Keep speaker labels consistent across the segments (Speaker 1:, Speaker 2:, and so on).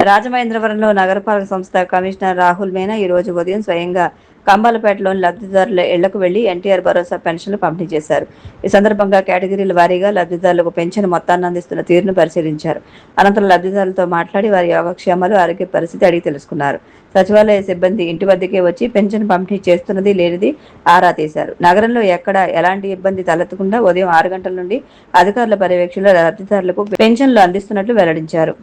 Speaker 1: రాజమహేంద్రవరంలో నగరపాలక సంస్థ కమిషనర్ రాహుల్ మీనా ఈ రోజు ఉదయం స్వయంగా కంబాలపేటలోని లబ్ధిదారుల ఇళ్లకు వెళ్లి ఎన్టీఆర్ భరోసా పెన్షన్లు పంపిణీ చేశారు. ఈ సందర్భంగా కేటగిరీల వారీగా లబ్ధిదారులకు పెన్షన్ మొత్తాన్ని అందిస్తున్న తీరును పరిశీలించారు. అనంతరం లబ్ధిదారులతో మాట్లాడి వారి యోగక్షేమాలు, ఆరోగ్య పరిస్థితి అడిగి తెలుసుకున్నారు. సచివాలయ సిబ్బంది ఇంటి వద్దకే వచ్చి పెన్షన్ పంపిణీ చేస్తున్నది లేనిది ఆరా తీశారు. నగరంలో ఎక్కడ ఎలాంటి ఇబ్బంది తలెత్తకుండా ఉదయం 6 గంటల నుండి అధికారుల పర్యవేక్షణలో లబ్ధిదారులకు పెన్షన్లు అందిస్తున్నట్లు వెల్లడించారు.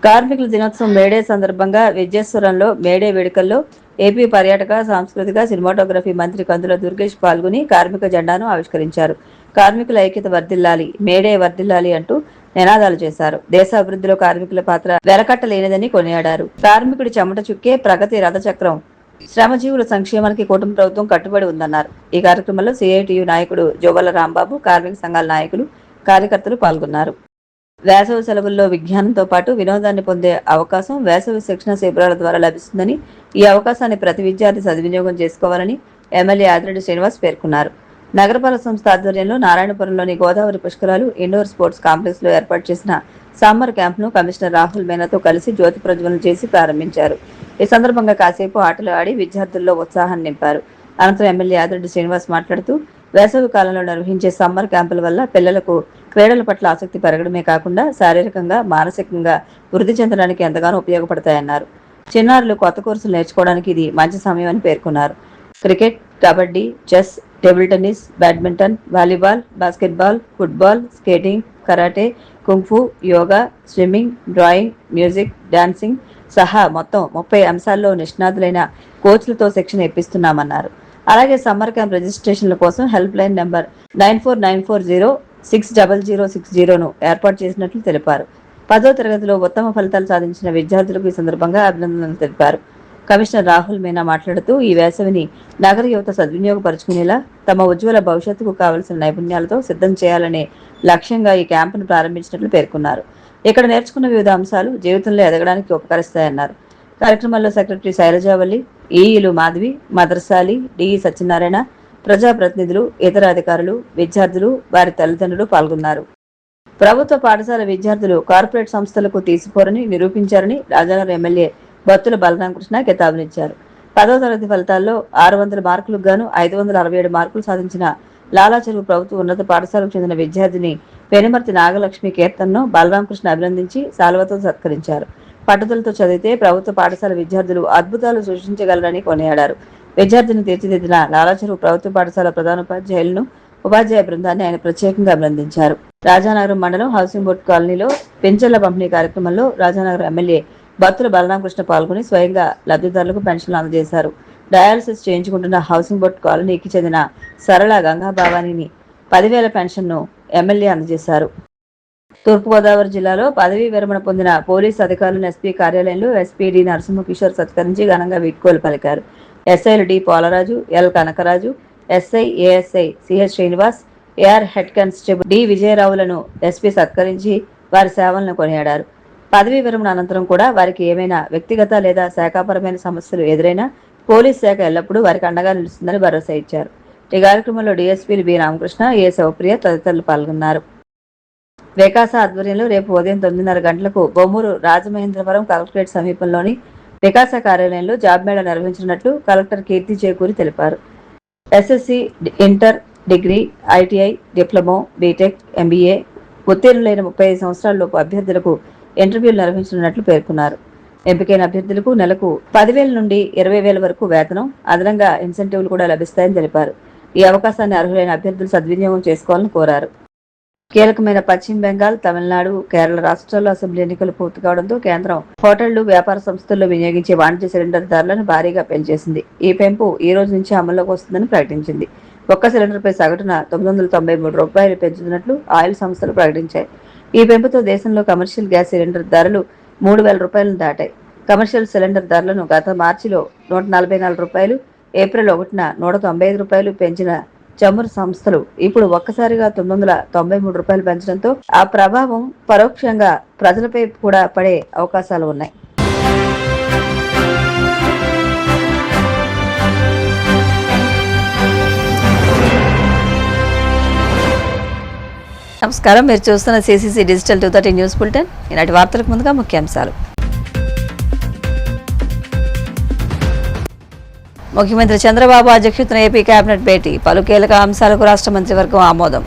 Speaker 1: కార్మికుల దినోత్సవం మేడే సందర్భంగా విద్యేశ్వరంలో మేడే వేడుకల్లో ఏపీ పర్యాటక, సాంస్కృతిక, సినిమాటోగ్రఫీ మంత్రి కందుల దుర్గేష్ పాల్గొని కార్మిక జెండాను ఆవిష్కరించారు. కార్మికుల ఐక్యత వర్ధిల్లాలి, మేడే వర్ధిల్లాలి అంటూ నినాదాలు చేశారు. దేశ అభివృద్ధిలో కార్మికుల పాత్ర వెలకట్టలేనిదని కొనియాడారు. కార్మికుడి చెమట చుక్కే ప్రగతి రథచక్రం, శ్రమజీవుల సంక్షేమానికి కూటమి ప్రభుత్వం కట్టుబడి ఉందన్నారు. ఈ కార్యక్రమంలో సిఐటియు నాయకుడు జోవల రాంబాబు, కార్మిక సంఘాల నాయకులు, కార్యకర్తలు పాల్గొన్నారు. వేసవి సెలవుల్లో విజ్ఞానంతో పాటు వినోదాన్ని పొందే అవకాశం వేసవి శిక్షణ శిబిరాల ద్వారా లభిస్తుందని, ఈ అవకాశాన్ని ప్రతి విద్యార్థి సద్వినియోగం చేసుకోవాలని ఎమ్మెల్యే ఆదిరెడ్డి శ్రీనివాస్ పేర్కొన్నారు. నగరపాలక సంస్థ ఆధ్వర్యంలో నారాయణపురంలోని గోదావరి పుష్కరాలు ఇండోర్ స్పోర్ట్స్ కాంప్లెక్స్ లో ఏర్పాటు చేసిన సమ్మర్ క్యాంప్ను కమిషనర్ రాహుల్ మీనాతో కలిసి జ్యోతి ప్రజ్వలన చేసి ప్రారంభించారు. ఈ సందర్భంగా కాసేపు ఆటలు ఆడి విద్యార్థుల్లో ఉత్సాహాన్ని నింపారు. అనంతరం ఎమ్మెల్యే ఆదిరెడ్డి శ్రీనివాస్ మాట్లాడుతూ వేసవి కాలంలో నిర్వహించే సమ్మర్ క్యాంపుల వల్ల పిల్లలకు క్రీడల పట్ల ఆసక్తి పెరగడమే కాకుండా శారీరకంగా, మానసికంగా వృద్ధి చెందడానికి ఎంతగానో ఉపయోగపడతాయన్నారు. చిన్నారులు కొత్త కోర్సులు నేర్చుకోవడానికి ఇది మంచి సమయం అని పేర్కొన్నారు. Cricket, kabaddi, chess, table tennis, badminton, volleyball, basketball, football, skating, karate, kung fu, yoga, swimming, drawing, music, dancing సహా మొత్తం 30 అంశాల్లో నిష్ణాతులైన కోచ్లతో శిక్షణ ఇప్పిస్తున్నామన్నారు. అలాగే సమ్మర్ క్యాంప్ రిజిస్ట్రేషన్ల కోసం హెల్ప్ లైన్ నెంబర్ 9494060060ను ఏర్పాటు చేసినట్లు తెలిపారు. 10వ తరగతిలో ఉత్తమ ఫలితాలు సాధించిన విద్యార్థులకు ఈ సందర్భంగా అభినందనలు తెలిపారు. కమిషనర్ రాహుల్ మీనా మాట్లాడుతూ ఈ వేసవిని నగర యువత సద్వినియోగపరుచుకునేలా తమ ఉజ్వల భవిష్యత్తుకు కావలసిన నైపుణ్యాలతో సిద్ధం చేయాలనే లక్ష్యంగా ఈ క్యాంపును ప్రారంభించినట్లు పేర్కొన్నారు. ఇక్కడ నేర్చుకున్న వివిధ అంశాలు జీవితంలో ఎదగడానికి ఉపకరిస్తాయన్నారు. కార్యక్రమంలో సెక్రటరీ శైలజావల్లి, ఈఈలు మాధవి, మదర్సాలి, డిఈ సత్యనారాయణ, ప్రజాప్రతినిధులు, ఇతర అధికారులు, విద్యార్థులు, వారి తల్లిదండ్రులు పాల్గొన్నారు. ప్రభుత్వ పాఠశాల విద్యార్థులు కార్పొరేట్ సంస్థలకు తీసిపోరని నిరూపించారని రాజానగర్ ఎమ్మెల్యే బత్తుల బలరామకృష్ణ కితాబునిచ్చారు. 10వ తరగతి ఫలితాల్లో 600 మార్కులకు గాను 567 మార్కులు సాధించిన లాలాచెరువు ప్రభుత్వ ఉన్నత పాఠశాలకు చెందిన విద్యార్థిని పెనుమర్తి నాగలక్ష్మి కీర్తన్ను బలరామకృష్ణ అభినందించి శాలువతో సత్కరించారు. పట్టుదలతో చదివితే ప్రభుత్వ పాఠశాల విద్యార్థులు అద్భుతాలు సృష్టించగలరని కొనియాడారు. విద్యార్థిని తీర్చిదిద్దిన లాలాచెరువు ప్రభుత్వ పాఠశాల ప్రధానోపాధ్యాయులను, ఉపాధ్యాయ బృందాన్ని ఆయన ప్రత్యేకంగా అభినందించారు. రాజానగరం మండలం హౌసింగ్ బోర్డు కాలనీలో పెన్షన్ల పంపిణీ కార్యక్రమంలో రాజానగరం ఎమ్మెల్యే బత్తుల బలరామకృష్ణ పాల్గొని స్వయంగా లబ్ధిదారులకు పెన్షన్లు అందజేశారు. డయాలసిస్ చేయించుకుంటున్న హౌసింగ్ బోర్డు కాలనీకి చెందిన సరళ గంగాభవానిని 10,000 పెన్షన్ను ఎమ్మెల్యే అందజేశారు. తూర్పుగోదావరి జిల్లాలో పదవీ విరమణ పొందిన పోలీసు అధికారులను ఎస్పీ కార్యాలయంలో ఎస్పీ డి నరసింహకిషోర్ సత్కరించి ఘనంగా వీడ్కోలు పలికారు. ఎస్ఐలు D Polaraju, L Kanakaraju, SI, ASI CH Srinivas, AR head constable D విజయరావులను ఎస్పీ సత్కరించి వారి సేవలను కొనియాడారు. పదవీ విరమణ అనంతరం కూడా వారికి ఏమైనా వ్యక్తిగత లేదా శాఖాపరమైన సమస్యలు ఎదురైనా పోలీస్ శాఖ ఎల్లప్పుడూ వారికి అండగా నిలుస్తుందని భరోసా ఇచ్చారు. ఈ కార్యక్రమంలో డీఎస్పీలు బి రామకృష్ణ, ఏ శివప్రియ తదితరులు పాల్గొన్నారు. వికాస ఆధ్వర్యంలో రేపు ఉదయం 9:30 గంటలకు బొమ్మూరు రాజమహేంద్రవరం కలెక్టరేట్ సమీపంలోని వికాస కార్యాలయంలో జాబ్ మేళా నిర్వహించినట్లు కలెక్టర్ కీర్తి చేకూరి తెలిపారు. SSC, inter, degree, ITI, diploma, BTech, MBA ఉత్తీర్ణులైన 35 సంవత్సరాలలోపు అభ్యర్థులకు ఇంటర్వ్యూలు నిర్వహించనున్నట్లు పేర్కొన్నారు. ఎంపికైన అభ్యర్థులకు నెలకు 10,000 నుండి 20,000 వరకు వేతనం, అదనంగా ఇన్సెంటివ్లు కూడా లభిస్తాయని తెలిపారు. ఈ అవకాశాన్ని అర్హులైన అభ్యర్థులు సద్వినియోగం చేసుకోవాలని కోరారు. కీలకమైన పశ్చిమ బెంగాల్, తమిళనాడు, కేరళ రాష్ట్రాల్లో అసెంబ్లీ ఎన్నికలు పూర్తి కావడంతో కేంద్రం హోటళ్లు, వ్యాపార సంస్థల్లో వినియోగించే వాణిజ్య సిలిండర్ ధరలను భారీగా పెంచేసింది. ఈ పెంపు ఈ రోజు నుంచి అమల్లోకి వస్తుందని ప్రకటించింది. ఒక్క సిలిండర్పై సగటున 993 రూపాయలు పెంచుతున్నట్లు ఆయిల్ సంస్థలు ప్రకటించాయి. ఈ పెంపుతో దేశంలో కమర్షియల్ గ్యాస్ సిలిండర్ ధరలు 3,000 రూపాయలను దాటాయి. కమర్షియల్ సిలిండర్ ధరలను గత మార్చిలో 144 రూపాయలు, ఏప్రిల్ 1న 195 రూపాయలు పెంచిన చమురు సంస్థలు ఇప్పుడు ఒక్కసారిగా 993 రూపాయలు పెంచడంతో ఆ ప్రభావం పరోక్షంగా ప్రజలపై కూడా పడే అవకాశాలు ఉన్నాయి. నమస్కారం, మీరు చూస్తున్న సిసిసి డిజిటల్ 230 న్యూస్ బులెటిన్. ఈనాటి వార్తలకు ముందుగా ముఖ్యాంశాలు. ముఖ్యమంత్రి చంద్రబాబు అధ్యక్షతన ఏపీ కేబినెట్ భేటీ, పలు కీలక అంశాలకు రాష్ట్ర మంత్రివర్గం ఆమోదం.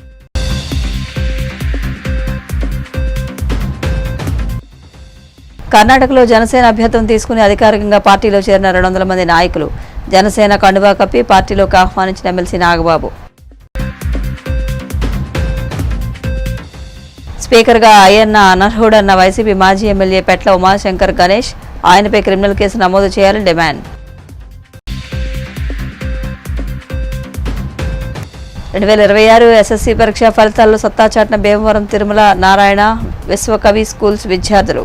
Speaker 1: కర్ణాటకలో జనసేన అభ్యర్థం తీసుకుని అధికారికంగా పార్టీలో చేరిన 200 మంది నాయకులు. జనసేన కండువా కప్పి పార్టీలోకి ఆహ్వానించిన ఎమ్మెల్సీ నాగబాబు. స్పీకర్గా అయ్యన్న అనర్హుడన్న వైసీపీ మాజీ ఎమ్మెల్యే పెట్ల ఉమాశంకర్ గణేష్, ఆయనపై క్రిమినల్ కేసు నమోదు చేయాలని డిమాండ్. 2026 ఎస్ఎస్సీ పరీక్ష ఫలితాల్లో సత్తా చాటిన భీమవరం తిరుమల నారాయణ విశ్వకవి స్కూల్స్ విద్యార్థులు.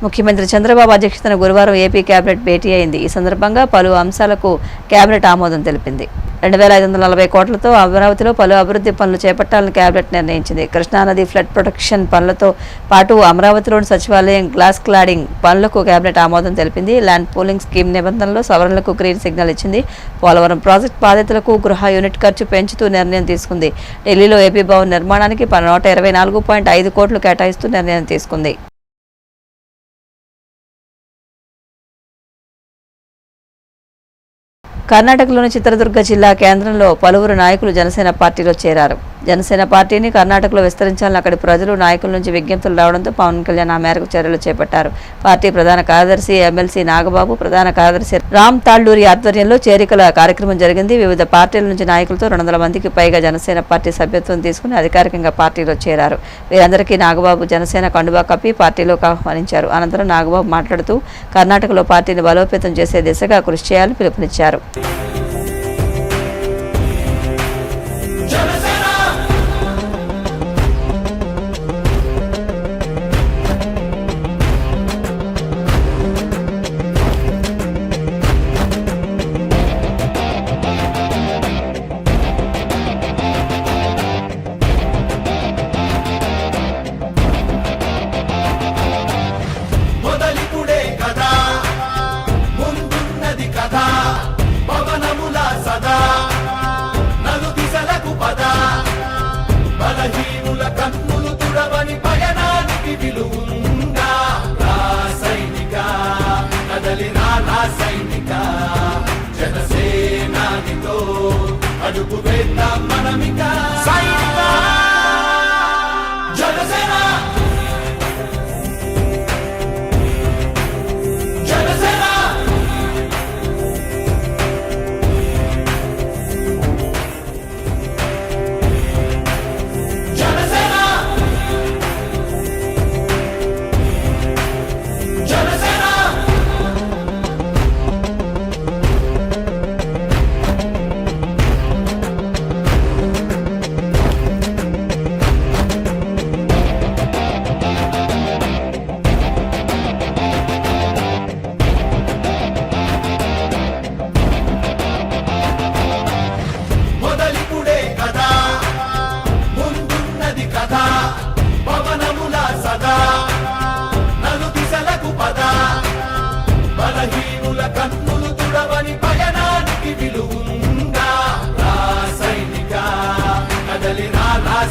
Speaker 1: ముఖ్యమంత్రి చంద్రబాబు అధ్యక్షతన గురువారం ఏపీ కేబినెట్ భేటీ అయింది. ఈ సందర్భంగా పలు అంశాలకు కేబినెట్ ఆమోదం తెలిపింది. 2540 కోట్లతో అమరావతిలో పలు అభివృద్ధి పనులు చేపట్టాలని కేబినెట్ నిర్ణయించింది. కృష్ణానది ఫ్లడ్ ప్రొటెక్షన్ పనులతో పాటు అమరావతిలోని సచివాలయం గ్లాస్ క్లాడింగ్ పనులకు కేబినెట్ ఆమోదం తెలిపింది. ల్యాండ్ పూలింగ్ స్కీమ్ నిబంధనలో సవరణలకు గ్రీన్ సిగ్నల్ ఇచ్చింది. పోలవరం ప్రాజెక్టు బాధితులకు గృహ యూనిట్ ఖర్చు పెంచుతూ నిర్ణయం తీసుకుంది. ఢిల్లీలో ఏపీ భవన్ నిర్మాణానికి 124.5 కోట్లు కేటాయిస్తూ నిర్ణయం తీసుకుంది. కర్ణాటకలోని చిత్రదుర్గ జిల్లా కేంద్రంలో పలువురు నాయకులు జనసేన పార్టీలో చేరారు. జనసేన పార్టీని కర్ణాటకలో విస్తరించాలని అక్కడి ప్రజలు నాయకుల నుంచి విజ్ఞప్తులు రావడంతో పవన్ కళ్యాణ్ ఆ మేరకు చర్యలు చేపట్టారు. పార్టీ ప్రధాన కార్యదర్శి ఎమ్మెల్సీ నాగబాబు, ప్రధాన కార్యదర్శి రామ్ తాళ్లూరి ఆధ్వర్యంలో చేరికల కార్యక్రమం జరిగింది. వివిధ పార్టీల నుంచి నాయకులతో 200 మందికి పైగా జనసేన పార్టీ సభ్యత్వం తీసుకుని అధికారికంగా పార్టీలో చేరారు. వీరందరికీ నాగబాబు జనసేన కండువా కప్పి పార్టీలోకి ఆహ్వానించారు. అనంతరం నాగబాబు మాట్లాడుతూ కర్ణాటకలో పార్టీని బలోపేతం చేసే దిశగా కృషి చేయాలని పిలుపునిచ్చారు.
Speaker 2: అడుగు వేద్దాం మనమిక సైనిక జనసేన జనసేన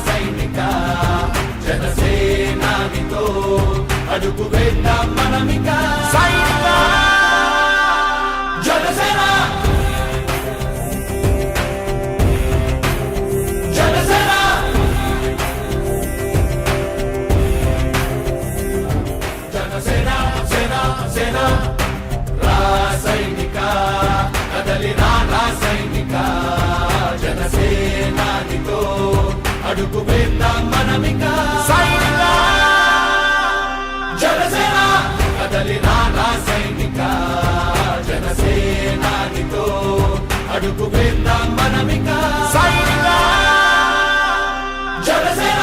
Speaker 2: జనసేన జనసేన అడుగు వేద్దాం మనమిక సైనిక జనసేన జనసేన జనసేన సేన సేన రాసైనిక కదలి రాసైనిక జనసేనానితో అడుగు వేద్దాం మనమిక సైనిక జనసేన కదలి రాసైనిక జనసేనానితో అడుగు వేద్దాం మనమిక సైనిక జనసేన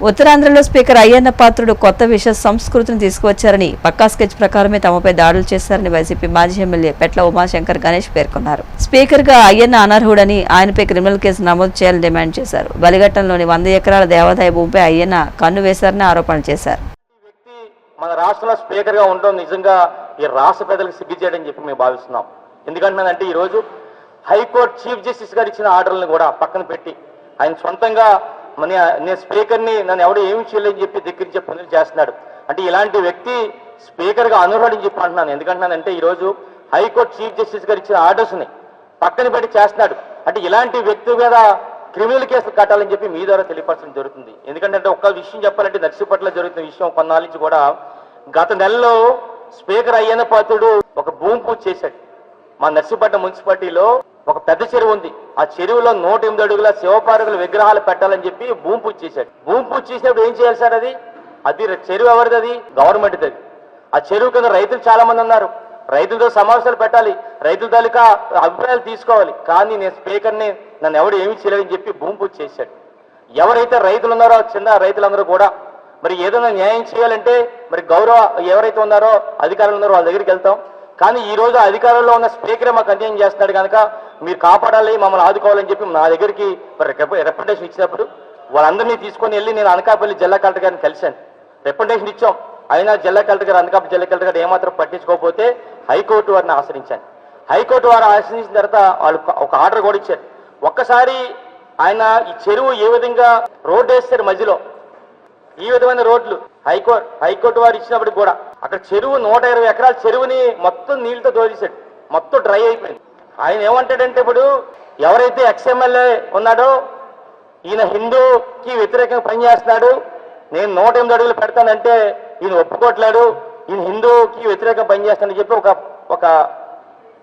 Speaker 1: ఉత్తరాంధ్రలో స్పీకర్ అయ్యన్న పాత్రుడు కొత్త విష సంస్కృతిని తీసుకువచ్చారని, పక్కా స్కెచ్ ప్రకారమే తమపై దాడులు చేశారని వైసీపీ మాజీ ఎమ్మెల్యే పెట్ల ఉమాశంకర్ గణేష్ పేర్కొన్నారు. స్పీకర్ గా అయ్యన్న అనర్హుడని, ఆయనపై క్రిమినల్ కేసు నమోదు చేయాలని డిమాండ్ చేశారు. బలిఘట్టంలోని 100 ఎకరాల దేవాదాయ భూమిపై అయ్యన్న కన్ను వేశారని ఆరోపణలు చేశారు.
Speaker 3: మన రాష్ట్రంలో స్పీకర్ గా ఉండడం నిజంగా ఈ రాష్ట్ర ప్రజలకు సిగ్గు చేయడం చెప్పి మేము భావిస్తున్నాం. ఎందుకంటే ఈ రోజు హైకోర్టు చీఫ్ జస్టిస్ గారు ఇచ్చిన ఆర్డర్లను కూడా పక్కన పెట్టి ఆయన సొంతంగా నేను స్పీకర్ని నన్ను ఎవడో ఏమి చేయలేని చెప్పి ధిక్కరించే పనులు చేస్తున్నాడు. అంటే ఇలాంటి వ్యక్తి స్పీకర్గా అనర్హుడని చెప్పి అంటున్నాను. ఎందుకంటున్నానంటే ఈరోజు హైకోర్టు చీఫ్ జస్టిస్ గారు ఇచ్చిన ఆర్డర్స్ని పక్కన పెట్టి చేస్తున్నాడు. అంటే ఇలాంటి వ్యక్తి మీద క్రిమినల్ కేసులు కట్టాలని చెప్పి మీ ద్వారా తెలియపరచడం జరుగుతుంది. ఎందుకంటే ఒక్క విషయం చెప్పాలంటే నర్సీపట్నంలో జరుగుతున్న విషయం కొన్నాళ్ళ నుంచి కూడా గత నెలలో స్పీకర్ అయ్యన్న పాత్రుడు ఒక భూమి పూజ చేశాడు. మా నర్సీపట్నం మున్సిపాలిటీలో ఒక పెద్ద చెరువు ఉంది. ఆ చెరువులో 108 అడుగుల శివపార్వతుల విగ్రహాలు పెట్టాలని చెప్పి భూమి పూజ చేశాడు. భూమి పూజ చేసినప్పుడు ఏం చేయాలి సార్? అది చెరువు ఎవరిది? అది గవర్నమెంట్ది. ఆ చెరువు కింద రైతులు చాలా మంది ఉన్నారు. రైతులతో సమావేశాలు పెట్టాలి, రైతుల తాలూకా అభిప్రాయాలు తీసుకోవాలి. కానీ నేను స్పీకర్ని నన్ను ఎవడు ఏమీ చేయలేదని చెప్పి భూమి పూజ చేశాడు. ఎవరైతే రైతులు ఉన్నారో చిన్న రైతులందరూ కూడా మరి ఏదైనా న్యాయం చేయాలంటే మరి గౌరవ ఎవరైతే ఉన్నారో అధికారులు ఉన్నారో వాళ్ళ దగ్గరికి వెళ్తాం. కానీ ఈ రోజు అధికారంలో ఉన్న స్పీకరే మాకు అన్యాయం చేస్తున్నాడు కనుక మీరు కాపాడాలి, మమ్మల్ని ఆదుకోవాలని చెప్పి నా దగ్గరికి రిప్రజెంటేషన్ ఇచ్చినప్పుడు వాళ్ళందరినీ తీసుకొని వెళ్ళి నేను అనకాపల్లి జిల్లా కలెక్టర్ గారిని కలిశాను. రిప్రజెంటేషన్ ఇచ్చాం. అయినా జిల్లా కలెక్టర్ గారు అనకాపల్లి జిల్లా కలెక్టర్ గారు ఏమాత్రం పట్టించుకోకపోతే హైకోర్టు వారిని ఆశ్రయించాను. హైకోర్టు వారు ఆశ్రయించిన తర్వాత వాళ్ళు ఒక ఆర్డర్ కూడా ఇచ్చారు. ఒక్కసారి ఆయన ఈ చెరువు ఏ విధంగా రోడ్డు వేస్తారు మధ్యలో ఈ విధమైన రోడ్లు హైకోర్టు వారు ఇచ్చినప్పుడు కూడా అక్కడ చెరువు 120 ఎకరాల చెరువుని మొత్తం నీళ్ళతో తోలేశాడు. మొత్తం డ్రై అయిపోయింది. ఆయన ఏమంటాడంటే ఇప్పుడు ఎవరైతే ఎక్స్ఎమ్మెల్యే ఉన్నాడో ఈయన హిందూకి వ్యతిరేకంగా పనిచేస్తున్నాడు, నేను 108 అడుగులు పెడతానంటే ఈయన ఒప్పుకోవట్లేడు, ఈయన హిందూకి వ్యతిరేకంగా పనిచేస్తానని చెప్పి ఒక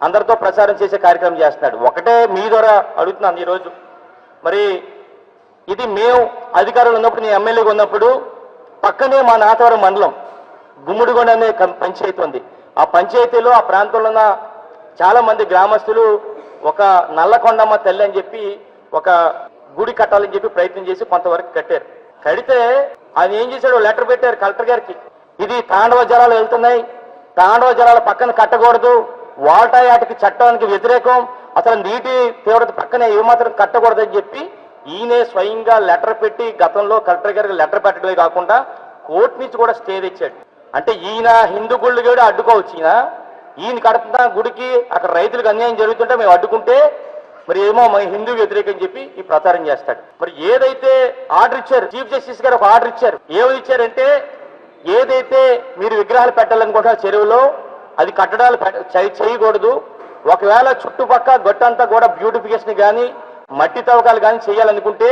Speaker 3: అందరితో ప్రచారం చేసే కార్యక్రమం చేస్తున్నాడు. ఒకటే మీ ద్వారా అడుగుతున్నాను ఈరోజు, మరి ఇది మేము అధికారులు ఉన్నప్పుడు నేను ఎమ్మెల్యేగా ఉన్నప్పుడు పక్కనే మా నాతవరం మండలం గుమ్ముడిగొండ అనే పంచాయతీ ఉంది. ఆ పంచాయతీలో ఆ ప్రాంతంలో ఉన్న చాలా మంది గ్రామస్తులు ఒక నల్లకొండమ్మ తల్లి అని చెప్పి ఒక గుడి కట్టాలని చెప్పి ప్రయత్నం చేసి కొంతవరకు కట్టారు. కడితే ఆయన ఏం చేశాడు, లెటర్ పెట్టారు కలెక్టర్ గారికి, ఇది తాండవ జలాలు వెళ్తున్నాయి, తాండవ జలాల పక్కన కట్టకూడదు, వాల్టా యాటికి చట్టానికి వ్యతిరేకం, అసలు నీటి తీవ్రత పక్కనే ఏమాత్రం కట్టకూడదని చెప్పి ఈయనే స్వయంగా లెటర్ పెట్టి గతంలో కలెక్టర్ గారికి లెటర్ పెట్టడమే కాకుండా కోర్టు నుంచి కూడా స్టే తెచ్చాడు. అంటే ఈయన హిందూ గుళ్ళు కూడా అడ్డుకోవచ్చు. ఈయన కడుతున్న గుడికి అక్కడ రైతులకు అన్యాయం జరుగుతుంటే మేము అడ్డుకుంటే మరి ఏమో మా హిందూ వ్యతిరేకం చెప్పి ఈ ప్రచారం చేస్తాడు. మరి ఏదైతే ఆర్డర్ ఇచ్చారు చీఫ్ జస్టిస్ గారు, ఒక ఆర్డర్ ఇచ్చారు. ఏమని ఇచ్చారంటే ఏదైతే మీరు విగ్రహాలు పెట్టాలనుకుంటున్న చెరువులో అది కట్టడాలు చేయకూడదు, ఒకవేళ చుట్టుపక్కల గొట్టంతా కూడా బ్యూటిఫికేషన్ కానీ మట్టి తవ్వకాలు కానీ చేయాలనుకుంటే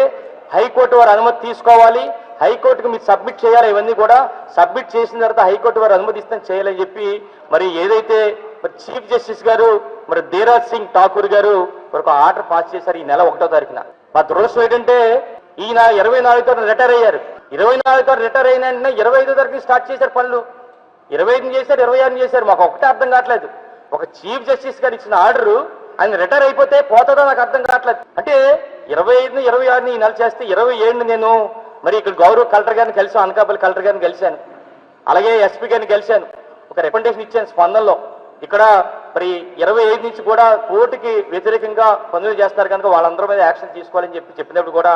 Speaker 3: హైకోర్టు వారు అనుమతి తీసుకోవాలి, హైకోర్టుకు మీరు సబ్మిట్ చేయాలి. ఇవన్నీ కూడా సబ్మిట్ చేసిన తర్వాత హైకోర్టు వారు అనుమతిస్తాం చేయాలని చెప్పి మరి ఏదైతే మరి చీఫ్ జస్టిస్ గారు మరి ధీరాజ్ సింగ్ ఠాకూర్ గారు ఒక ఆర్డర్ పాస్ చేశారు ఈ నెల 1వ తారీఖున. మా దురదృష్టం ఏంటంటే ఈయన 24తో రిటైర్ అయ్యారు. 24తో రిటైర్ అయిన 25వ తారీఖు స్టార్ట్ చేశారు పనులు. 25 చేశారు, 26 చేశారు. మాకు ఒకటే అర్థం కావట్లేదు. ఒక చీఫ్ జస్టిస్ గారు ఇచ్చిన ఆర్డర్ ఆయన రిటైర్ అయిపోతే పోతుందో నాకు అర్థం కావట్లేదు. అంటే 25, 26 ఈ నెల చేస్తే 27 నేను మరి ఇక్కడ గౌరవ కలెక్టర్ గారిని కలిసాను, అనకాపల్లి కలెక్టర్ గారిని కలిశాను, అలాగే ఎస్పీ గారిని కలిశాను, ఒక రికమెండేషన్ ఇచ్చాను స్పందనలో. ఇక్కడ మరి 25 నుంచి కూడా కోర్టుకి వ్యతిరేకంగా పనులు చేస్తున్నారు కనుక వాళ్ళందరి మీద యాక్షన్ తీసుకోవాలని చెప్పినప్పుడు కూడా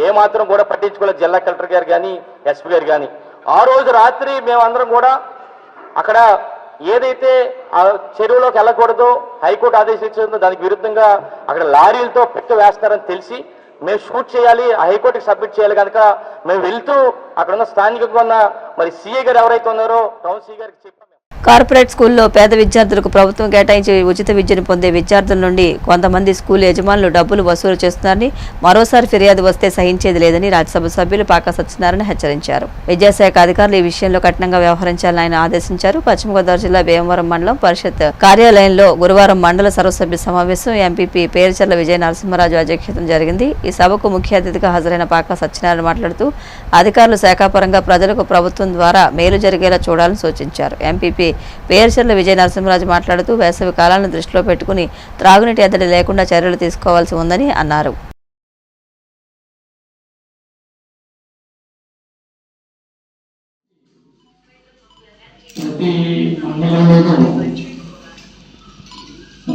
Speaker 3: ఏమాత్రం కూడా పట్టించుకోలేదు జిల్లా కలెక్టర్ గారు కానీ ఎస్పీ గారు కానీ. ఆ రోజు రాత్రి మేమందరం కూడా అక్కడ ఏదైతే ఆ చెరువులోకి వెళ్ళకూడదో హైకోర్టు ఆదేశించిందో దానికి విరుద్ధంగా అక్కడ లారీలతో పిక్క వేస్తారని తెలిసి మేము షూట్ చేయాలి, హైకోర్టుకి సబ్మిట్ చేయాలి కనుక మేము వెళ్తూ అక్కడ ఉన్న స్థానికంగా ఉన్న మరి సీఏ గారు ఎవరైతే ఉన్నారో టౌన్ సీఏ గారికి చెప్పాము.
Speaker 1: కార్పొరేట్ స్కూల్లో పేద విద్యార్థులకు ప్రభుత్వం కేటాయించి ఉచిత విద్యను పొందే విద్యార్థుల నుండి కొంతమంది స్కూల్ యజమానులు డబ్బులు వసూలు చేస్తున్నారని, మరోసారి ఫిర్యాదు వస్తే సహించేది లేదని రాజ్యసభ సభ్యులు పాకా సత్యనారాయణ హెచ్చరించారు. విద్యాశాఖ అధికారులు ఈ విషయంలో కఠినంగా వ్యవహరించాలని ఆయన ఆదేశించారు. పశ్చిమ గోదావరి జిల్లా భీమవరం మండలం పరిషత్ కార్యాలయంలో గురువారం మండల సర్వసభ్య సమావేశం ఎంపీపీ పేరుచర్ల విజయ నరసింహరాజు అధ్యక్షతన జరిగింది. ఈ సభకు ముఖ్య అతిథిగా హాజరైన పాకా సత్యనారాయణ మాట్లాడుతూ అధికారులు శాఖాపరంగా ప్రజలకు ప్రభుత్వం ద్వారా మేలు జరిగేలా చూడాలని సూచించారు. ఎంపీపీ పేరుచర్ల విజయ నరసింహరాజు మాట్లాడుతూ వేసవి కాలాలను దృష్టిలో పెట్టుకుని త్రాగునీటి ఎద్దడి లేకుండా చర్యలు తీసుకోవాల్సి ఉందని అన్నారు.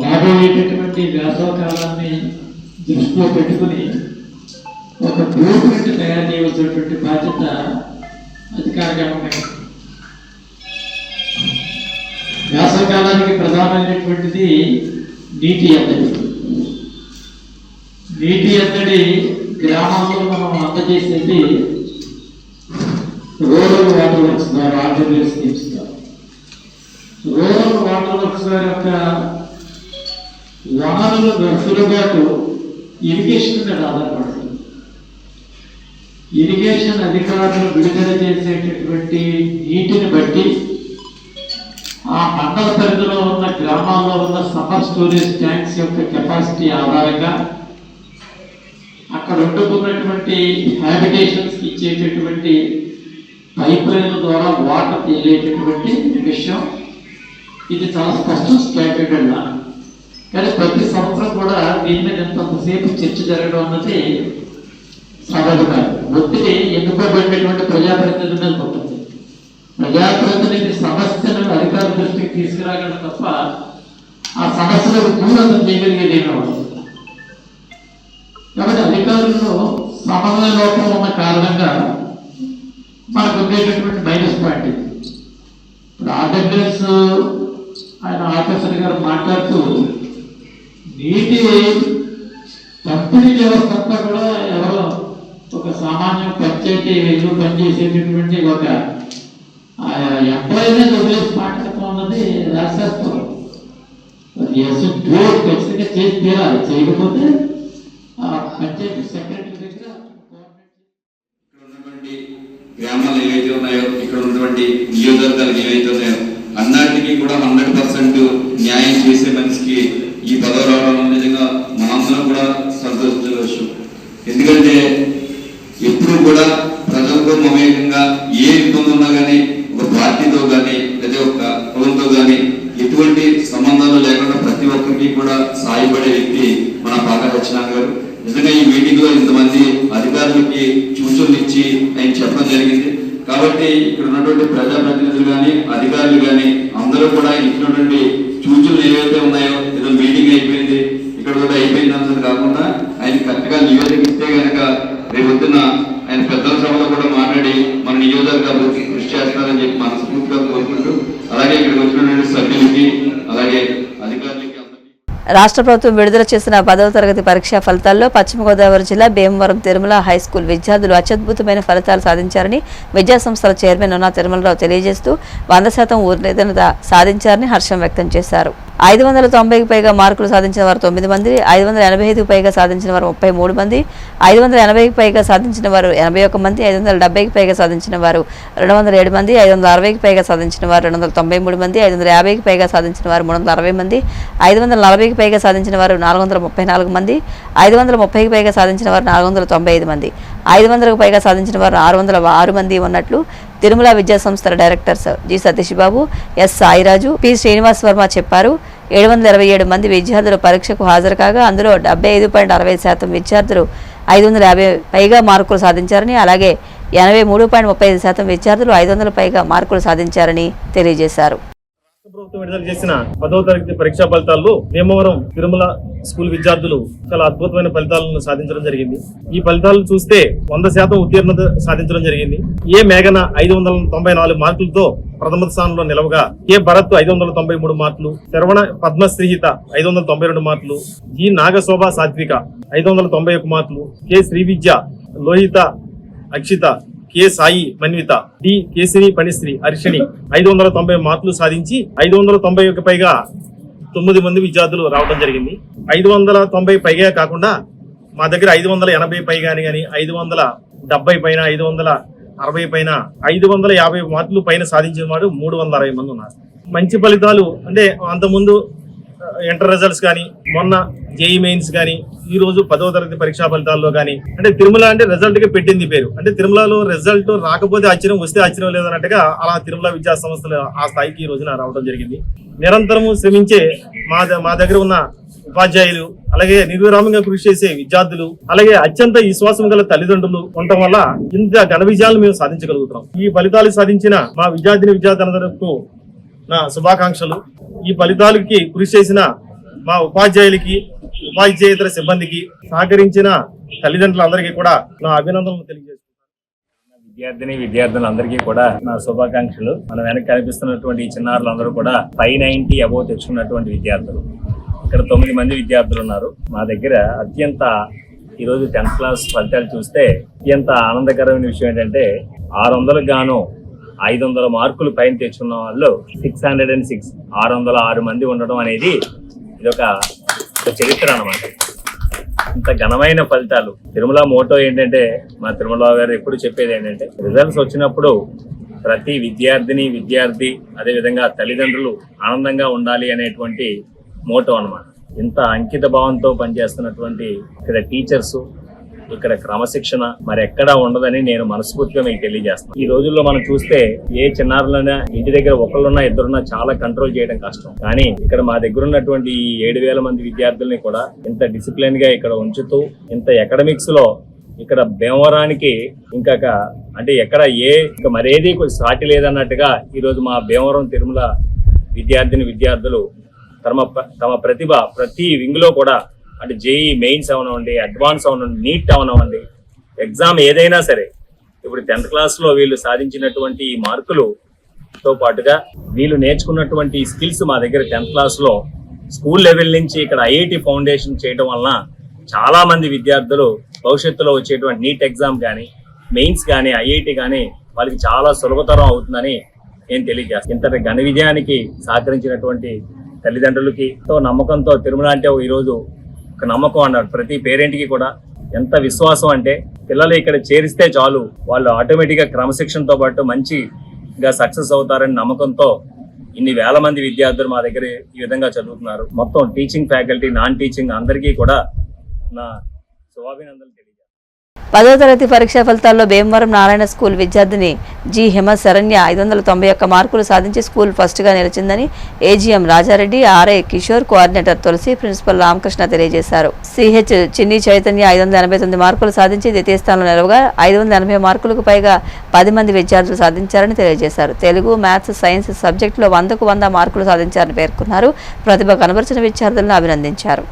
Speaker 4: రాబోయేటటువంటి వేసవ కాలాన్ని దృష్టిలో పెట్టుకుని ఒక బ్లూ ప్రింట్ తయారు చేయవలసినటువంటి బాధ్యత అధికారిగా ఉన్నాయి. వేసవకాలానికి ప్రధానమైనటువంటిది నీటి ఎద్దడి. నీటి ఎద్దడి గ్రామాల్లో మనం అందజేసేది రూరల్ వాటర్ వర్క్స్ ద్వారా, ఆర్డబ్ల్యూఎస్ స్కీమ్స్ ద్వారా. రూరల్ వాటర్ వర్క్స్ యొక్క వనరుల వెసులుబాటు ఇరిగేషన్ మీద ఆధారపడుతుంది. ఇరిగేషన్ అధికారులు విడుదల చేసేటటువంటి నీటిని బట్టి ఆ మండల పరిధిలో ఉన్న గ్రామాల్లో ఉన్న సమ్మర్ స్టోరేజ్ ట్యాంక్స్ యొక్క కెపాసిటీ ఆధారంగా అక్కడ ఉంటున్నటువంటి హ్యాబిటేషన్స్ ఇచ్చేటటువంటి పైప్ లైన్ల ద్వారా వాటర్ వెళ్ళేటటువంటి విషయం ఇది చాలా స్పష్టం స్టాండర్డ్. కానీ ప్రతి సంవత్సరం కూడా దీని మీద ఎంతసేపు చర్చ జరగడం అన్నది సహజంగా ఒత్తిడి ఎన్నుకోబడినటువంటి ప్రజాప్రతినిధుల మీద ఉంటుంది. ప్రజాప్రతినిధి సమస్యను అధికారుల దృష్టికి తీసుకురాగలం తప్ప ఆ సమస్యలకు దూరం చేయగలిగేది ఏమీ ఉండదు. కాబట్టి అధికారుల్లో సమన్వయ లోపం ఉన్న కారణంగా మనకు ఉండేటటువంటి మైనస్ పాయింట్ ఇది. ఇప్పుడు ఆర్డబ్ల్యూఎస్ ఆయన ఆఫీసర్ గారు మాట్లాడుతూ నీటి పంపిణీ వ్యవస్థ అంతా కూడా ఎవరో ఒక సామాన్య పంచాయతీ వెళ్ళు పనిచేసేటటువంటి ఒక ఎంప్లాయీ వదిలేసి మాట్లాడుతూ ఉన్నది రాసేస్తారు. ఖచ్చితంగా చేసి తీరాలి. చేయకపోతే పంచాయతీ సెక్రటరీ దగ్గర
Speaker 5: గ్రామాలు ఏవైతే ఉన్నాయో, ఇక్కడ ఉన్నటువంటి నియోజకవర్గాలు ఏవైతే ఉన్నాయో అన్నిటికీ కూడా 100% న్యాయం చేసే మనిషికి ఈ పదవి రావడం నిజంగా మనందరం కూడా సంతోషించవచ్చు. ఎందుకంటే ఎప్పుడు కూడా ప్రజలతో మమేకంగా ఏ ఇబ్బంది ఉన్నా కానీ ఒక పార్టీతో కానీ లేదా ఒక కులంతో కానీ ఎటువంటి సంబంధాలు లేకుండా ప్రతి ఒక్కరికి కూడా సాయపడే వ్యక్తి మన పాక సత్యనారాయణ గారు. నిజంగా ఈ మీటింగ్ లో ఇంతమంది అధికారులకి సూచనలు ఇచ్చి ఆయన చెప్పడం జరిగింది. కాబట్టి ఇక్కడ ఉన్నటువంటి ప్రజాప్రతినిధులు కానీ అధికారులు కానీ అందరూ కూడా ఇచ్చినటువంటి సూచనలు ఏవైతే ఉన్నాయో, ఏదో మీటింగ్ అయిపోయింది ఇక్కడ కూడా అయిపోయింది అన్నది కాకుండా ఆయన కరెక్ట్ గా నివేదిక ఇస్తే కనుక రేపొద్దున ఆయన పెద్దల సభలో కూడా మాట్లాడి మన నియోజకవర్గ అభివృద్ధికి కృషి చేస్తారని చెప్పి మనస్ఫూర్తిగా కోరుకుంటూ, అలాగే ఇక్కడికి వచ్చినటువంటి సభ్యులకి అలాగే అధికారులకి
Speaker 1: రాష్ట్ర ప్రభుత్వం విడుదల చేసిన 10వ తరగతి పరీక్షా ఫలితాల్లో పశ్చిమ గోదావరి జిల్లా భీమవరం తిరుమల హైస్కూల్ విద్యార్థులు అత్యద్భుతమైన ఫలితాలు సాధించారని విద్యాసంస్థల చైర్మన్ ఉన్న తిరుమలరావు తెలియజేస్తూ 100% ఉత్తీర్ణత సాధించారని హర్షం వ్యక్తం చేశారు. 590కి పైగా మార్కులు సాధించిన వారు 9 మంది, 585కి పైగా సాధించిన వారు 33 మంది, 580కి పైగా సాధించిన వారు 81 మంది, 570కి పైగా సాధించిన వారు 207 మంది, 560కి పైగా సాధించిన వారు 293 మంది, 550కి పైగా సాధించిన వారు 360 మంది, 540కి పైగా సాధించిన వారు 434 మంది, 530కి పైగా సాధించిన వారు 495 మంది, 500కు పైగా సాధించిన వారు 606 మంది ఉన్నట్లు తిరుమల విద్యా సంస్థల directors G Satish Babu, yes Sai Raju, P Srinivas Varma చెప్పారు. 727 మంది విద్యార్థులు పరీక్షకు హాజరు కాగా అందులో 75.60% విద్యార్థులు 550 పైగా మార్కులు సాధించారని, అలాగే 83.35% విద్యార్థులు 500 పైగా మార్కులు సాధించారని తెలియజేశారు.
Speaker 6: ప్రభుత్వం విడుదల చేసిన 10వ తరగతి పరీక్షా ఫలితాల్లో భీమవరం తిరుమల స్కూల్ విద్యార్థులు చాలా అద్భుతమైన ఫలితాలను సాధించడం జరిగింది. ఈ ఫలితాలను చూస్తే 100% ఉత్తీర్ణత సాధించడం జరిగింది. ఏ మేఘన 594 మార్కులతో ప్రథమ స్థానంలో నిలవగా, కె భరత్ 593 మార్కులు, శరవణ పద్మశ్రీహిత 592 మార్కులు, జి నాగశోభ సాత్విక 591 మార్కులు, K Srividya Lohitha Akshitha, K Sai Manvitha, D Kesini Panisri Harshini 590 మార్కులు సాధించి 591 పైగా 9 మంది విద్యార్థులు రావడం జరిగింది. 590 పైగా కాకుండా మా దగ్గర 580 పైగా కానీ 570 పైన 560 పైన 550 మార్కులు పైన సాధించిన వాడు 360 మంది ఉన్నారు. మంచి ఫలితాలు అంటే అంతకుముందు ఇంటర్ రిజల్ట్స్ కానీ, మొన్న జేఈ మెయిన్స్ కానీ, ఈ రోజు 10వ తరగతి పరీక్షా ఫలితాల్లో కానీ, అంటే తిరుమల అంటే రిజల్ట్ కి పెట్టింది పేరు. అంటే తిరుమలలో రిజల్ట్ రాకపోతే ఆశ్చర్యం, వస్తే ఆశ్చర్యం లేదన్నట్టుగా అలా తిరుమల విద్యా సంస్థలు ఆ స్థాయికి ఈ రోజున రావడం జరిగింది. నిరంతరము శ్రమించే మా దగ్గర ఉన్న ఉపాధ్యాయులు, అలాగే నిర్విరామంగా కృషి చేసే విద్యార్థులు, అలాగే అత్యంత విశ్వాసం గల తల్లిదండ్రులు ఉండటం వల్ల ఇంత ఘన విజయాలు మేము సాధించగలుగుతున్నాం. ఈ ఫలితాలు సాధించిన మా విద్యార్థులకు నా శుభాకాంక్షలు. ఈ ఫలితాలకి కృషి చేసిన మా ఉపాధ్యాయులకి, ఉపాధ్యాయేతర సిబ్బందికి, సహకరించిన తల్లిదండ్రులందరికీ కూడా నా అభినందనలు తెలియజేస్తున్నాను.
Speaker 7: విద్యార్థులందరికీ కూడా నా శుభాకాంక్షలు. మనం వెనక కనిపిస్తున్నటువంటి ఈ చిన్నారులందరూ కూడా 590 అబోవ్ తెచ్చుకున్నటువంటి విద్యార్థులు. ఇక్కడ 9 మంది విద్యార్థులు ఉన్నారు. మా దగ్గర అత్యంత ఈరోజు 10th క్లాస్ ఫలితాలు చూస్తే ఎంత ఆనందకరమైన విషయం ఏంటంటే 600కు గాను 500 మార్కులు పైన తెచ్చుకున్న వాళ్ళు 606 మంది ఉండడం అనేది ఇదొక చరిత్ర అన్నమాట. ఇంత ఘనమైన ఫలితాలు. తిరుమల మోటో ఏంటంటే, మా తిరుమల గారు ఎప్పుడు చెప్పేది ఏంటంటే, రిజల్ట్స్ వచ్చినప్పుడు ప్రతి విద్యార్థి అదేవిధంగా తల్లిదండ్రులు ఆనందంగా ఉండాలి అనేటువంటి మోటో అన్నమాట. ఇంత అంకిత భావంతో పనిచేస్తున్నటువంటి ఇక్కడ టీచర్స్, ఇక్కడ క్రమశిక్షణ మరి ఎక్కడా ఉండదని నేను మనస్ఫూర్తిగా మీకు తెలియజేస్తాను. ఈ రోజుల్లో మనం చూస్తే ఏ చిన్నారులైనా ఇంటి దగ్గర ఒకళ్ళున్నా ఇద్దరున్నా చాలా కంట్రోల్ చేయడం కష్టం. కానీ ఇక్కడ మా దగ్గర ఉన్నటువంటి 7,000 మంది విద్యార్థుల్ని కూడా ఇంత డిసిప్లిన్ గా ఇక్కడ ఉంచుతూ, ఇంత అకాడమిక్స్ లో ఇక్కడ భీమవరానికి ఇంకా అంటే ఎక్కడ ఇంకా మరేది సాటి లేదన్నట్టుగా ఈ రోజు మా భీమవరం తిరుమల విద్యార్థులు తమ ప్రతిభ ప్రతి వింగ్ లో కూడా, అంటే జేఈ మెయిన్స్ అవనివ్వండి, అడ్వాన్స్ అవనివ్వండి, నీట్ అవనివ్వండి, ఎగ్జామ్ ఏదైనా సరే, ఇప్పుడు 10th క్లాస్లో వీళ్ళు సాధించినటువంటి ఈ మార్కులతో పాటుగా వీళ్ళు నేర్చుకున్నటువంటి స్కిల్స్ మా దగ్గర 10th క్లాస్లో స్కూల్ లెవెల్ నుంచి ఇక్కడ ఐఐటి ఫౌండేషన్ చేయడం వలన చాలా మంది విద్యార్థులు భవిష్యత్తులో వచ్చేటువంటి నీట్ ఎగ్జామ్ కానీ, మెయిన్స్ కానీ, ఐఐటి కానీ వాళ్ళకి చాలా సులభతరం అవుతుందని నేను తెలియజేస్తాను. ఇంతటి ఘన విజయానికి సహకరించినటువంటి తల్లిదండ్రులకి నమ్మకంతో తిరుమల అంటే ఈరోజు ఒక నమ్మకం అన్నారు. ప్రతి పేరెంట్కి కూడా ఎంత విశ్వాసం అంటే, పిల్లలు ఇక్కడ చేరిస్తే చాలు వాళ్ళు ఆటోమేటిక్గా క్రమశిక్షణతో పాటు మంచిగా సక్సెస్ అవుతారని నమ్మకంతో ఇన్ని వేల మంది విద్యార్థులు మా దగ్గర ఈ విధంగా చదువుతున్నారు. మొత్తం టీచింగ్ ఫ్యాకల్టీ, నాన్ టీచింగ్ అందరికీ కూడా నా శుభాభినందనలు తెలియజేస్తాను.
Speaker 1: 10వ తరగతి పరీక్షా ఫలితాల్లో భీమవరం నారాయణ స్కూల్ విద్యార్థిని జి హిమ శరణ్య 591 మార్కులు సాధించి స్కూల్ ఫస్ట్గా నిలిచిందని AGM Rajareddy, RI Kishore, coordinator Tulasi, principal Ramakrishna తెలియజేశారు. సిహెచ్ చిన్ని చైతన్య 589 మార్కులు సాధించి ద్వితీయ స్థానంలో నిలవగా 580 మార్కులకు పైగా 10 మంది విద్యార్థులు సాధించారని తెలియజేశారు. తెలుగు, మ్యాథ్స్, సైన్స్ సబ్జెక్టులో 100కు 100 మార్కులు సాధించారని పేర్కొన్నారు. ప్రతిభ కనబరిచిన విద్యార్థులను అభినందించారు.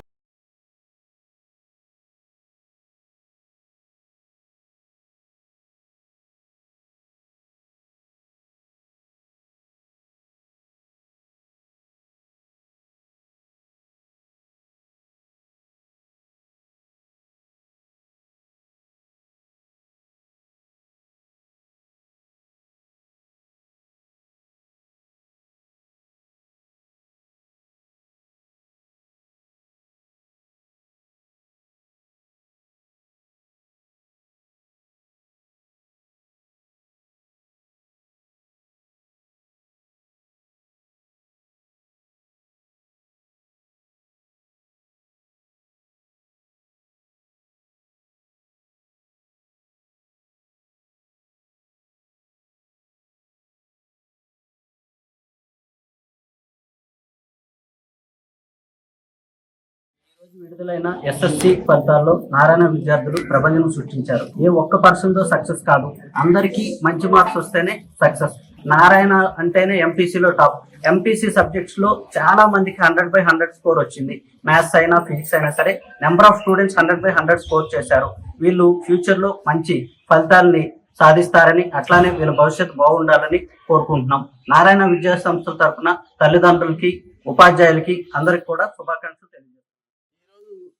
Speaker 8: విడుదలైన ఎస్ఎస్సి ఫలితాల్లో నారాయణ విద్యార్థులు ప్రభంజనం సృష్టించారు. ఏ ఒక్క పర్సన్తో సక్సెస్ కాదు, అందరికీ మంచి మార్క్స్ వస్తేనే సక్సెస్. నారాయణ అంటేనే ఎంపీసీలో టాప్. ఎంపీసీ సబ్జెక్ట్స్ లో చాలా మందికి 100/100 స్కోర్ వచ్చింది. మ్యాథ్స్ అయినా ఫిజిక్స్ అయినా సరే నెంబర్ ఆఫ్ స్టూడెంట్స్ 100/100 స్కోర్ చేశారు. వీళ్ళు ఫ్యూచర్ లో మంచి ఫలితాలని సాధిస్తారని, అట్లానే వీళ్ళ భవిష్యత్తు బాగుండాలని కోరుకుంటున్నాం. నారాయణ విద్యా సంస్థల తరఫున తల్లిదండ్రులకి, ఉపాధ్యాయులకి అందరికి కూడా శుభాకాంక్షలు తెలియజేస్తాం.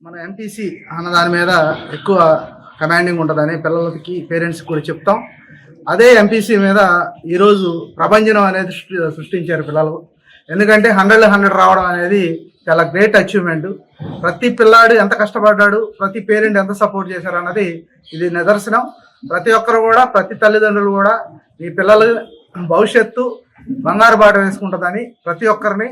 Speaker 9: మన ఎంపీసీ అన్న దాని మీద ఎక్కువ కమాండింగ్ ఉంటుందని పిల్లలకి, పేరెంట్స్ కూడా చెప్తాం. అదే ఎంపీసీ మీద ఈరోజు ప్రభంజనం అనేది సృష్టించారు పిల్లలు. ఎందుకంటే 100 రావడం అనేది చాలా గ్రేట్ అచీవ్మెంట్. ప్రతి పిల్లాడు ఎంత కష్టపడ్డాడు, ప్రతి పేరెంట్ ఎంత సపోర్ట్ చేశారు అన్నది ఇది నిదర్శనం. ప్రతి ఒక్కరు కూడా, ప్రతి తల్లిదండ్రులు కూడా ఈ పిల్లల భవిష్యత్తు బంగారు బాట వేసుకుంటుందని ప్రతి ఒక్కరిని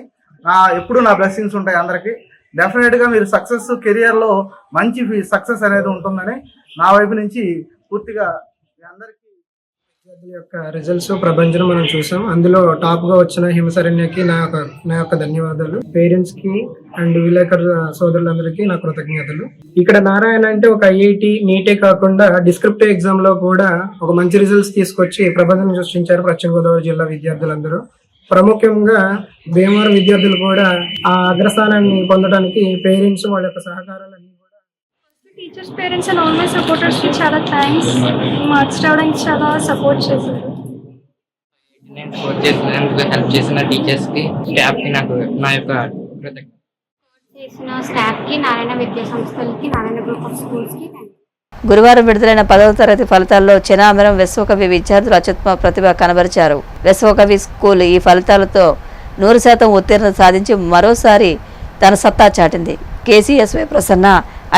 Speaker 9: ఎప్పుడు నా బ్లెస్సింగ్స్ ఉంటాయి అందరికీ. డెఫినెట్గా మీరు సక్సెస్, కెరియర్లో మంచి సక్సెస్ అనేది ఉంటుందని నా వైపు నుంచి పూర్తిగా అందరికీ.
Speaker 10: విద్యార్థుల యొక్క రిజల్ట్స్ ప్రభంజనం మనం చూసాం. అందులో టాప్ గా వచ్చిన హిమశరణ్యకి నా యొక్క ధన్యవాదాలు. పేరెంట్స్ కి అండ్ విలేకరు సోదరులందరికీ నా కృతజ్ఞతలు. ఇక్కడ నారాయణ అంటే ఒక ఐఐటి, నీటే కాకుండా డిస్క్రిప్టివ్ ఎగ్జామ్ లో కూడా ఒక మంచి రిజల్ట్స్ తీసుకొచ్చి ప్రభంజనం సృష్టించారు పశ్చిమ గోదావరి జిల్లా విద్యార్థులందరూ. ప్రముఖంగా భీమవరం విద్యార్థులు కూడా ఆ అగ్రస్థానాన్ని పొందడానికి పేరెంట్స్ వాళ్ళ యొక్క సహకారాలన్నీ కూడా.
Speaker 11: Teachers, parents and all my supporters కి చాలా థ్యాంక్స్. మార్క్స్ రావడానికి చాలా సపోర్ట్ చేశారు.
Speaker 12: నేను స్కోర్ చేసినందుకు హెల్ప్ చేసిన టీచర్స్ కి, స్టాఫ్ కి నాకు నా యొక్క కృతజ్ఞతలు.
Speaker 11: చేసిన స్టాఫ్ కి, నారాయణ విద్యా సంస్థలకి, నారాయణ గ్రూప్ ఆఫ్ స్కూల్స్ కి థ్యాంక్స్.
Speaker 1: గురువారం విడుదలైన 10వ తరగతి ఫలితాల్లో చెనామరం విశ్వకవి విద్యార్థులు అత్యుత్తమ ప్రతిభ కనబరిచారు. విశ్వకవి స్కూల్ ఈ ఫలితాలతో 100% ఉత్తీర్ణత సాధించి మరోసారి తన సత్తా చాటింది. కేసీఎస్వై ప్రసన్న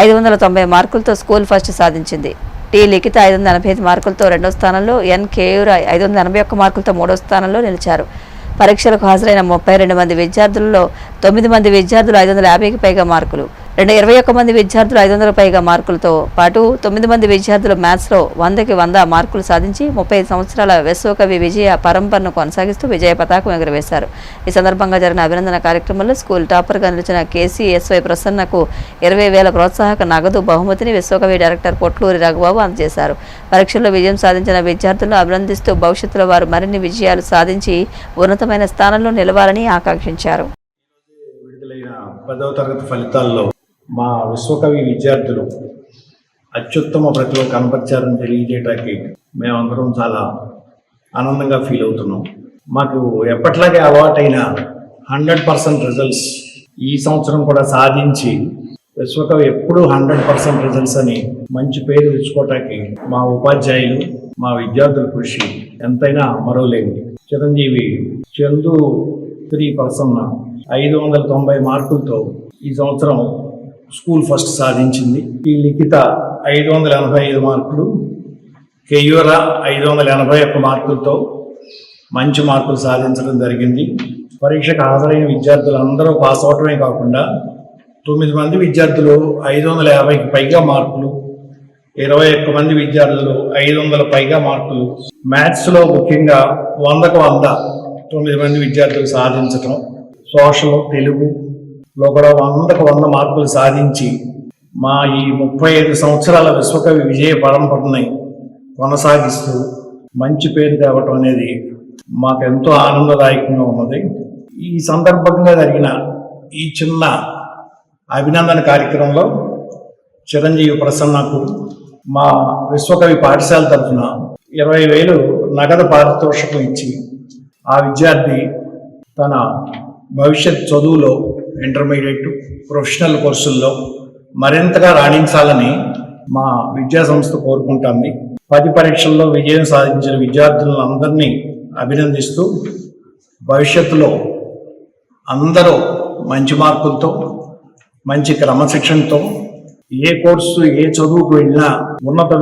Speaker 1: 590 మార్కులతో స్కూల్ ఫస్ట్ సాధించింది. టి లిఖిత 585 మార్కులతో రెండో స్థానంలో, ఎన్ కేయూర 581 మార్కులతో మూడో స్థానంలో నిలిచారు. పరీక్షలకు హాజరైన 32 మంది విద్యార్థులలో 9 మంది విద్యార్థులు 550కి పైగా మార్కులు, 21 మంది విద్యార్థులు 500 పైగా మార్కులతో పాటు 9 మంది విద్యార్థులు మ్యాథ్స్లో 100కి 100 మార్కులు సాధించి 35 సంవత్సరాల విశ్వకవి విజయ పరంపరను కొనసాగిస్తూ విజయ పతాకం ఎగురవేశారు. ఈ సందర్భంగా జరిగిన అభినందన కార్యక్రమంలో స్కూల్ టాపర్గా నిలిచిన కేసీఎస్వై ప్రసన్నకు 20,000 ప్రోత్సాహక నగదు బహుమతిని విశ్వకవి డైరెక్టర్ పొట్లూరి రఘుబాబు అందజేశారు. పరీక్షల్లో విజయం సాధించిన విద్యార్థులను అభినందిస్తూ భవిష్యత్తులో వారు మరిన్ని విజయాలు సాధించి ఉన్నతమైన స్థానంలో నిలవాలని ఆకాంక్షించారు.
Speaker 6: విడుదలైన 10వ తరగతి ఫలితాల్లో మా విశ్వకవి విద్యార్థులు అత్యుత్తమ ప్రతిభ కనపరిచారని తెలియజేయడానికి మేమందరం చాలా ఆనందంగా ఫీల్ అవుతున్నాం. మాకు ఎప్పట్లాగే అలవాటైన 100% రిజల్ట్స్ ఈ సంవత్సరం కూడా సాధించి విశ్వకవి ఎప్పుడూ 100% రిజల్ట్స్ అని మంచి పేరు తెచ్చుకోవటానికి మా ఉపాధ్యాయులు, మా విద్యార్థుల కృషి ఎంతైనా మరోలేదు. చిరంజీవి చందు 3% 590 మార్కులతో ఈ సంవత్సరం స్కూల్ ఫస్ట్ సాధించింది. ఈ లిఖిత 585 మార్కులు, కేయూర 581 మార్కులతో మంచి మార్కులు సాధించడం జరిగింది. పరీక్షకు హాజరైన విద్యార్థులు అందరూ పాస్ అవటమే కాకుండా 9 మంది విద్యార్థులు 550కి పైగా మార్కులు, 21 మంది విద్యార్థులు 500 పైగా మార్కులు, మ్యాథ్స్లో ముఖ్యంగా 100కు 100 9 మంది విద్యార్థులు సాధించటం, సోషల్ తెలుగులో కూడా 100కు 100 మార్కులు సాధించి మా ఈ 35 సంవత్సరాల విశ్వకవి విజయ పరంపరని కొనసాగిస్తూ మంచి పేరు తేవటం అనేది మాకెంతో ఆనందదాయకంగా ఉన్నది. ఈ సందర్భంగా జరిగిన ఈ చిన్న అభినందన కార్యక్రమంలో చిరంజీవి ప్రసన్నకు మా విశ్వకవి పాఠశాల తరఫున 20,000 నగదు పారితోషికం ఇచ్చి ఆ విద్యార్థి తన భవిష్యత్ చదువులో ఇంటర్మీడియట్, ప్రొఫెషనల్ కోర్సుల్లో మరింతగా రాణించాలని మా విద్యా సంస్థ కోరుకుంటుంది. 10 పరీక్షల్లో విజయం సాధించిన విద్యార్థులను అందరినీ అభినందిస్తూ భవిష్యత్తులో అందరూ మంచి మార్కులతో, మంచి క్రమశిక్షణతో ఏ కోర్సు ఏ చదువుకు వెళ్ళినా ఉన్నత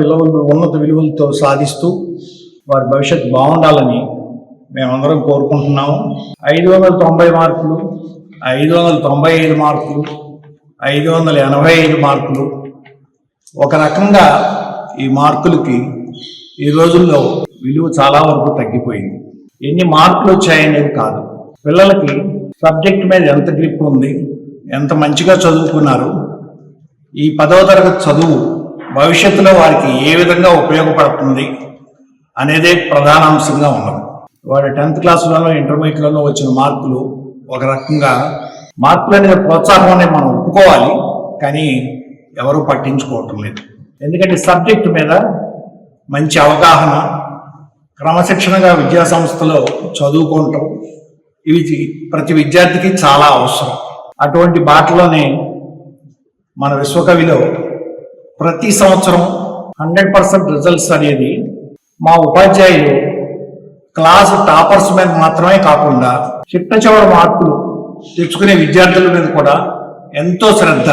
Speaker 6: విలువలతో సాధిస్తూ వారి భవిష్యత్తు బాగుండాలని మేమందరం కోరుకుంటున్నాము. 590 మార్కులు, 595 మార్కులు, 585 మార్కులు, ఒక రకంగా ఈ మార్కులకి ఈ రోజుల్లో విలువ చాలా వరకు తగ్గిపోయింది. ఎన్ని మార్కులు వచ్చాయనేది కాదు, పిల్లలకి సబ్జెక్ట్ మీద ఎంత గ్రిప్ ఉంది, ఎంత మంచిగా చదువుకున్నారు, ఈ 10వ తరగతి చదువు భవిష్యత్తులో వారికి ఏ విధంగా ఉపయోగపడుతుంది అనేదే ప్రధాన అంశంగా ఉన్నది. వాడి 10th క్లాసులోనో ఇంటర్మీడియట్లోనో వచ్చిన మార్కులు ఒక రకంగా మార్కులు అనేది ప్రోత్సాహం అనేది మనం ఒప్పుకోవాలి, కానీ ఎవరూ పట్టించుకోవటం లేదు. ఎందుకంటే సబ్జెక్టు మీద మంచి అవగాహన, క్రమశిక్షణగా విద్యా సంస్థలో చదువుకోవటం ఇవి ప్రతి విద్యార్థికి చాలా అవసరం. అటువంటి బాటలోనే మన విశ్వకవిలో ప్రతి సంవత్సరం 100% రిజల్ట్స్ అనేది మా ఉపాధ్యాయులు క్లాసు టాపర్స్ మీద మాత్రమే కాకుండా చిట్ట చివరి మార్కులు తెచ్చుకునే విద్యార్థుల మీద కూడా ఎంతో శ్రద్ధ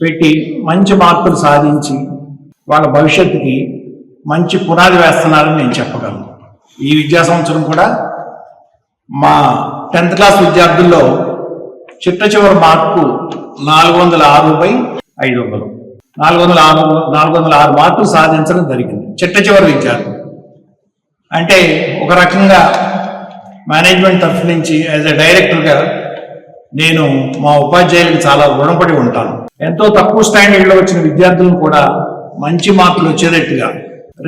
Speaker 6: పెట్టి మంచి మార్కులు సాధించి వాళ్ళ భవిష్యత్తుకి మంచి పునాది వేస్తున్నారని నేను చెప్పగలను. ఈ విద్యా సంవత్సరం కూడా మా 10th క్లాస్ విద్యార్థుల్లో చిట్ట చివరి మార్కు 406/500 406 మార్కులు సాధించడం జరిగింది. చిట్ట చివరి విద్యార్థులు అంటే ఒక రకంగా మేనేజ్మెంట్ తరఫు నుంచి యాజ్ ఎ డైరెక్టర్గా నేను మా ఉపాధ్యాయులకు చాలా రుణపడి ఉంటాను. ఎంతో తక్కువ స్టాండర్డ్లో వచ్చిన విద్యార్థులను కూడా మంచి మార్కులు వచ్చేటట్టుగా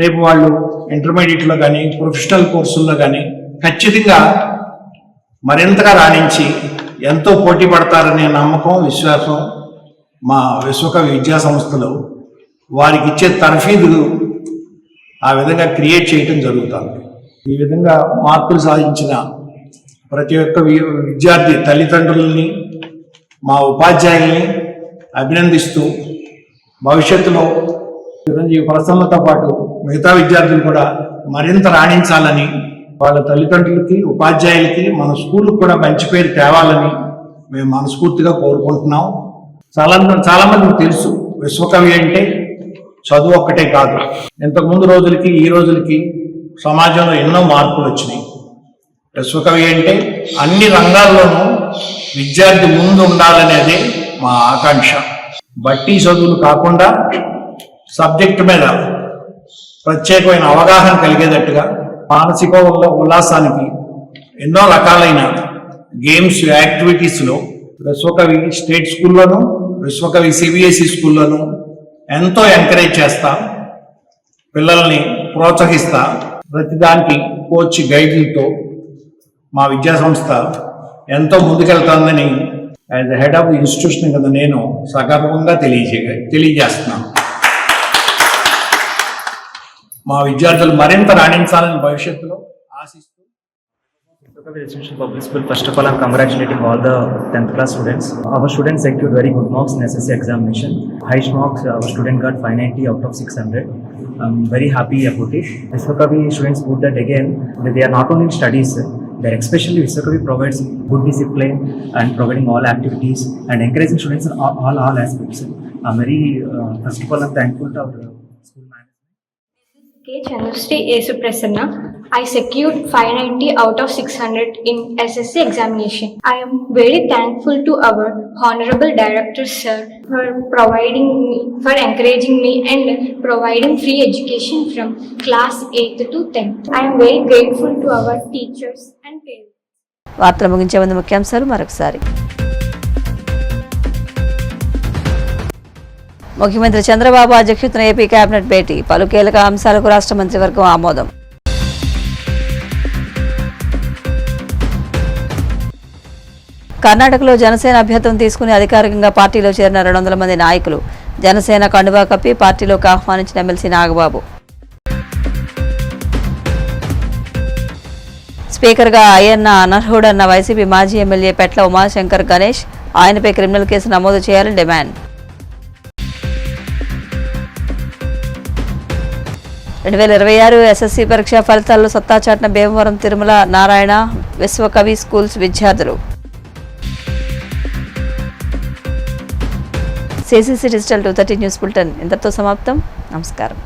Speaker 6: రేపు వాళ్ళు ఇంటర్మీడియట్లో కానీ ప్రొఫెషనల్ కోర్సుల్లో కానీ ఖచ్చితంగా మరింతగా రాణించి ఎంతో పోటీ పడతారనే నమ్మకం, విశ్వాసం మా విశ్వకవి విద్యా సంస్థలో వారికి ఇచ్చే తర్ఫీదులు ఆ విధంగా క్రియేట్ చేయటం జరుగుతుంది. ఈ విధంగా మార్కులు సాధించిన ప్రతి ఒక్క విద్యార్థి తల్లిదండ్రులని, మా ఉపాధ్యాయుల్ని అభినందిస్తూ భవిష్యత్తులో
Speaker 13: చిరంజీవి ప్రసన్నతో పాటు మిగతా విద్యార్థులు కూడా మరింత రాణించాలని, వాళ్ళ తల్లిదండ్రులకి, ఉపాధ్యాయులకి, మన స్కూల్కి కూడా మంచి పేరు తేవాలని మేము మనస్ఫూర్తిగా కోరుకుంటున్నాం. చాలా మందికి తెలుసు విశ్వకవి అంటే చదువు ఒక్కటే కాదు. ఇంతకుముందు రోజులకి ఈ రోజులకి సమాజంలో ఎన్నో మార్పులు వచ్చినాయి. విశ్వకవి అంటే అన్ని రంగాల్లోనూ విద్యార్థి ముందు ఉండాలనేది మా ఆకాంక్ష. బట్టి చదువులు కాకుండా సబ్జెక్టు మీద ప్రత్యేకమైన అవగాహన కలిగేటట్టుగా మానసిక ఉల్లాసానికి ఎన్నో రకాలైన గేమ్స్, యాక్టివిటీస్లో విశ్వకవి స్టేట్ స్కూల్లోనూ, విశ్వకవి సిబిఎస్ఈ స్కూల్లోనూ ఎంతో ఎంకరేజ్ చేస్తా, పిల్లల్ని ప్రోత్సహిస్తా. ప్రతిదానికి కోచ్ గైడ్లతో మా విద్యా సంస్థ ఎంతో ముందుకెళ్తుందని as the head of the institution కదా నేను సగర్వంగా తెలియజేస్తున్నాను. మా విద్యార్థులు మరింత రాణించాలని భవిష్యత్తులో ఆశిస్తూ.
Speaker 14: Residential Public School, first of all, I'm congratulating all the 10th class students. Our students secured very good marks in SSC examination. Highest marks, our student got 590 out of 600. I'm very happy about it. Viswakavi students put that again, that they are not only in studies, they're especially Viswakavi provides good discipline and providing all activities and encouraging students in all aspects. I'm very, first of all, I'm thankful to our school management.
Speaker 11: K. Chandrasri Esu Prasanna. I secured 590 out of 600 in SSC examination. I am very thankful to our Honorable Director Sir for encouraging me and providing free education from class 8th to 10th. I am very grateful to our teachers and parents.
Speaker 1: వార్తలు ముగించే ముందు ముఖ్యాంశాలు మరొకసారి. ముఖ్యమంత్రి చంద్రబాబు అధ్యక్షతన AP cabinet భేటీ, పలు కీలక అంశాలకు రాష్ట్ర మంత్రివర్గం ఆమోదం. కర్ణాటకలో జనసేన అభ్యర్థం తీసుకుని అధికారికంగా పార్టీలో చేరిన 200 మంది నాయకులు. జనసేన కండువా కప్పి పార్టీలోకి ఆహ్వానించిన ఎమ్మెల్సీ నాగబాబు. స్పీకర్గా అయ్యన్న అనర్హుడన్న వైసీపీ మాజీ ఎమ్మెల్యే పెట్ల ఉమాశంకర్ గణేష్, ఆయనపై క్రిమినల్ కేసు నమోదు చేయాలని డిమాండ్. 2026 ఎస్ఎస్సీ పరీక్ష ఫలితాల్లో సత్తా చాటిన భీమవరం తిరుమల నారాయణ విశ్వకవి స్కూల్స్ విద్యార్థులు. CCC Digital 230 న్యూస్ బులెటిన్ ఇంతటితో సమాప్తం. నమస్కారం.